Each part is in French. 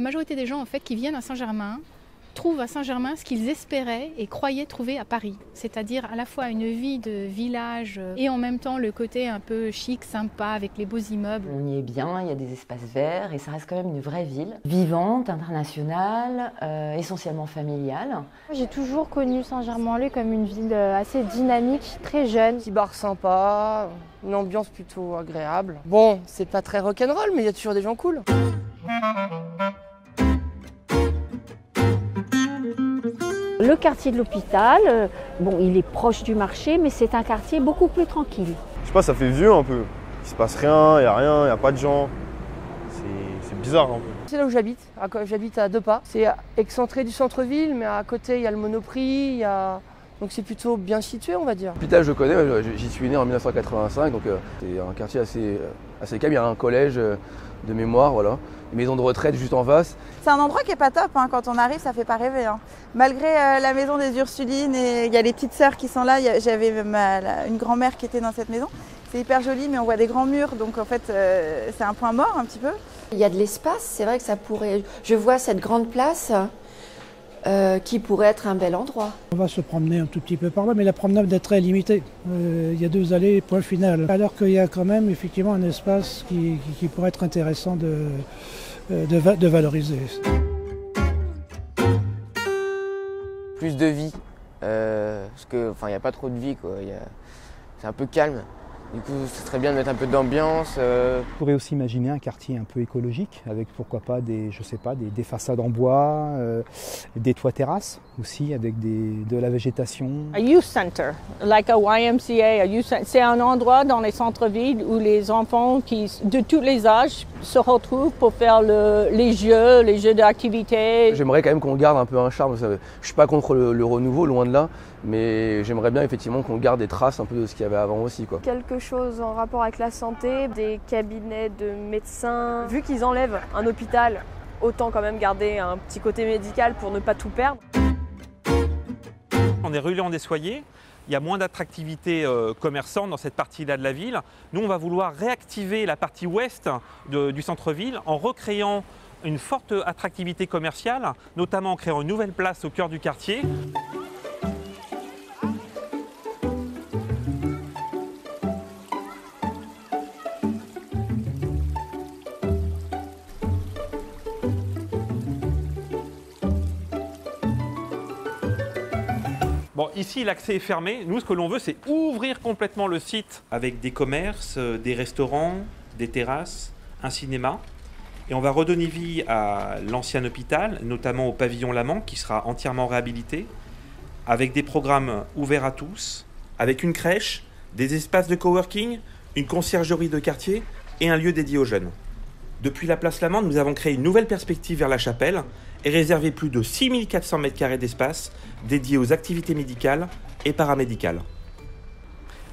La majorité des gens en fait, qui viennent à Saint-Germain trouvent à Saint-Germain ce qu'ils espéraient et croyaient trouver à Paris. C'est-à-dire à la fois une vie de village et en même temps le côté un peu chic, sympa, avec les beaux immeubles. On y est bien, il y a des espaces verts et ça reste quand même une vraie ville. Vivante, internationale, essentiellement familiale. J'ai toujours connu Saint-Germain-en-Laye comme une ville assez dynamique, très jeune. Petit bar sympa, une ambiance plutôt agréable. Bon, c'est pas très rock'n'roll, mais il y a toujours des gens cool. Le quartier de l'hôpital, bon, il est proche du marché, mais c'est un quartier beaucoup plus tranquille. Je sais pas, ça fait vieux un peu. Il se passe rien, il n'y a pas de gens. C'est bizarre un peu. C'est là où j'habite. J'habite à 2 pas. C'est excentré du centre-ville, mais à côté, il y a le Monoprix, donc c'est plutôt bien situé, on va dire. L'hôpital, je connais, j'y suis né en 1985, donc c'est un quartier assez calme. Il y a un collège de mémoire, voilà. Une maison de retraite juste en face. C'est un endroit qui est pas top, hein. Quand on arrive, ça fait pas rêver. Hein. Malgré la maison des Ursulines et il y a les petites sœurs qui sont là, j'avais une grand-mère qui était dans cette maison. C'est hyper joli, mais on voit des grands murs, donc en fait c'est un point mort un petit peu. Il y a de l'espace, c'est vrai que ça pourrait. Je vois cette grande place qui pourrait être un bel endroit. On va se promener un tout petit peu par là, mais la promenade est très limitée. Il y a 2 allées, point final. Alors qu'il y a quand même effectivement un espace qui pourrait être intéressant de valoriser. Plus de vie, parce que il n'y a pas trop de vie, quoi. C'est un peu calme. Du coup, ce serait bien de mettre un peu d'ambiance. On pourrait aussi imaginer un quartier un peu écologique, avec pourquoi pas des façades en bois, des toits terrasses aussi, avec de la végétation. A youth center, like a YMCA, c'est un endroit dans les centres-villes où les enfants de tous les âges se retrouvent pour faire les jeux d'activité. J'aimerais quand même qu'on garde un peu un charme. Je ne suis pas contre le renouveau, loin de là, mais j'aimerais bien effectivement qu'on garde des traces un peu de ce qu'il y avait avant aussi, quoi. Quelque chose en rapport avec la santé, des cabinets de médecins. Vu qu'ils enlèvent un hôpital, autant quand même garder un petit côté médical pour ne pas tout perdre. On est rue Léon-Dessoyers, il y a moins d'attractivité commerçante dans cette partie-là de la ville. Nous, on va vouloir réactiver la partie ouest du centre-ville en recréant une forte attractivité commerciale, notamment en créant une nouvelle place au cœur du quartier. Bon, ici, l'accès est fermé. Nous, ce que l'on veut, c'est ouvrir complètement le site avec des commerces, des restaurants, des terrasses, un cinéma. Et on va redonner vie à l'ancien hôpital, notamment au pavillon Lamant, qui sera entièrement réhabilité, avec des programmes ouverts à tous, avec une crèche, des espaces de coworking, une conciergerie de quartier et un lieu dédié aux jeunes. Depuis la place Lamant, nous avons créé une nouvelle perspective vers la chapelle et réservé plus de 6400 m² d'espace dédiés aux activités médicales et paramédicales.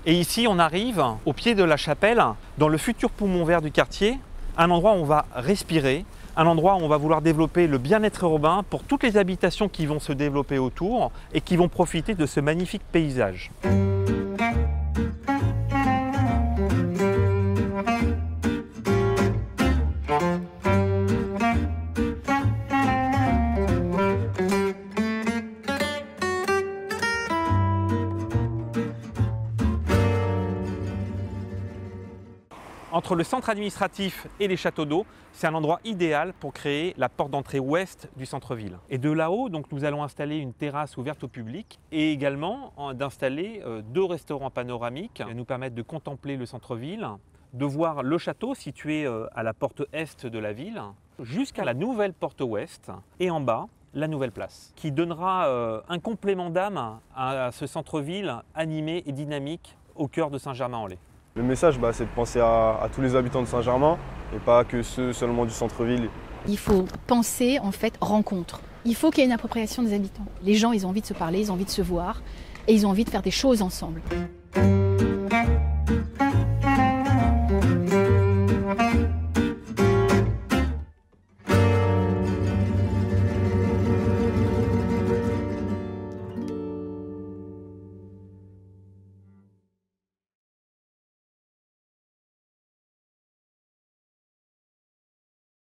Et ici, on arrive au pied de la chapelle, dans le futur poumon vert du quartier, un endroit où on va respirer, un endroit où on va vouloir développer le bien-être urbain pour toutes les habitations qui vont se développer autour et qui vont profiter de ce magnifique paysage. Entre le centre administratif et les châteaux d'eau, c'est un endroit idéal pour créer la porte d'entrée ouest du centre-ville. Et de là-haut, donc, nous allons installer une terrasse ouverte au public et également d'installer 2 restaurants panoramiques qui nous permettent de contempler le centre-ville, de voir le château situé à la porte est de la ville, jusqu'à la nouvelle porte ouest et en bas, la nouvelle place, qui donnera un complément d'âme à ce centre-ville animé et dynamique au cœur de Saint-Germain-en-Laye. Le message, c'est de penser à tous les habitants de Saint-Germain et pas que ceux seulement du centre-ville. Il faut penser en fait rencontre. Il faut qu'il y ait une appropriation des habitants. Les gens, ils ont envie de se parler, ils ont envie de se voir et ils ont envie de faire des choses ensemble.